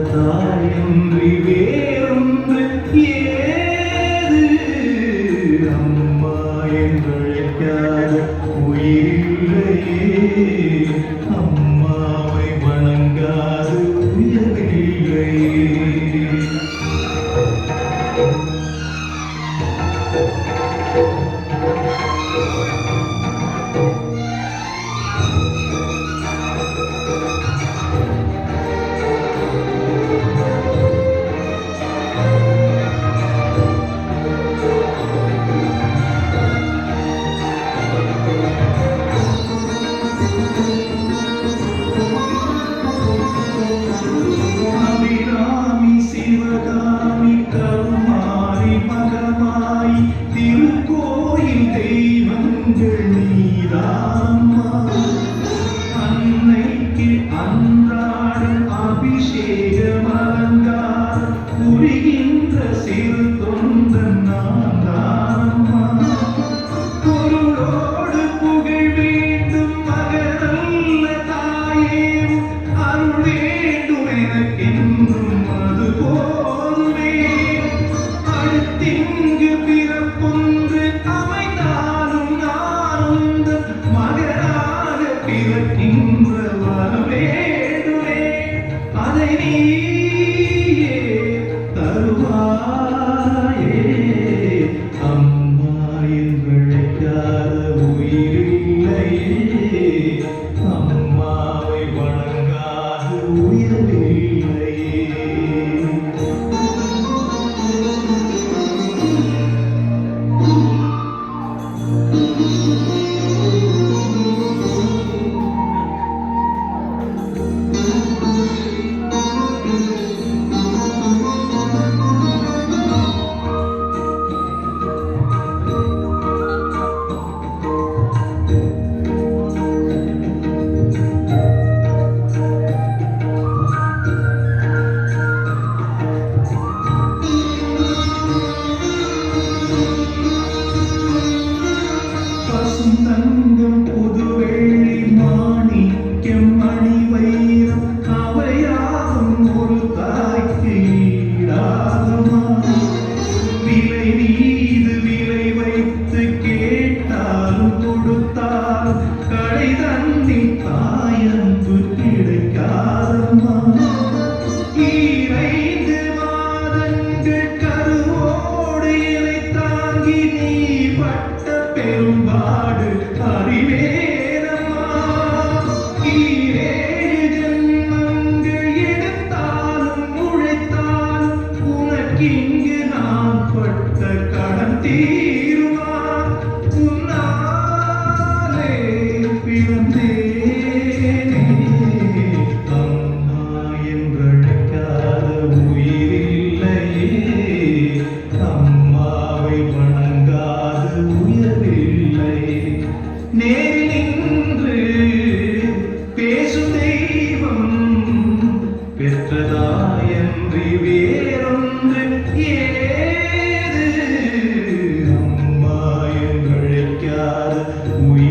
தாயன்றி வேறொன்று ஏது அம்மா என்றழைக்காத உயிரில்லையே அம்மாவை வணங்காது உயர்வில்லையே சிவகாமி கருமாரி மகமாய் திருக்கோயில் தெய்வங்கள் நீராம்மா அன்னைக்கு அன்றாடம் அபிஷேகம் அலங்காரம் புரிகின்ற சிறு தொண்டன் நான் தானம்மா பொருளோடு புகழ் வேண்டும் மகனல்ல தாயே அருள் வேண்டும் எனக்கென்றும் போதுமே அடுத்திங்கு பிறப்பொன்று அமைந்தாலும் நானும் மகனாக பிறக்கின்ற வரவேண்டுமே அதை நீயே தருவாயே அம்மா என்றழைக்காத உயிரில்லையே அம்மாவை வணங்காத உயர்வில்லையே தங்கம் புதுவெள்ளி மாணிக்கம் மணி வைரம் அவையாகும் ஒரு தாய்க்கு ஈடாகுமா விலை மீது விலை வைத்து கேட்டாலும் கொடுத்தாலும் கடை தண்ணி தாயன்பு கிடைக்காதம்மா ஈரைந்து மாதங்கள் கருவோடு இலை தாங்கி நீ பட்ட பெரும்பாடு அறிவேனம்மா ஈரேழு ஜென்மங்கள் எடுத்தாலும் உழைத்தாலும் உனக்கிங்கு நான் பட்ட கடன் தீருமா உன்னாலே பிறந்தேனே அம்மா என்றழைக்காத உயிரில்லையே அம்மாவை வணங்காத உயர்வில்லை நேரில் நின்று பேசும் தெய்வம் பெற்றதாயன்றி வேறொன்று ஏது அம்மா என்றழைக்காத உயிர்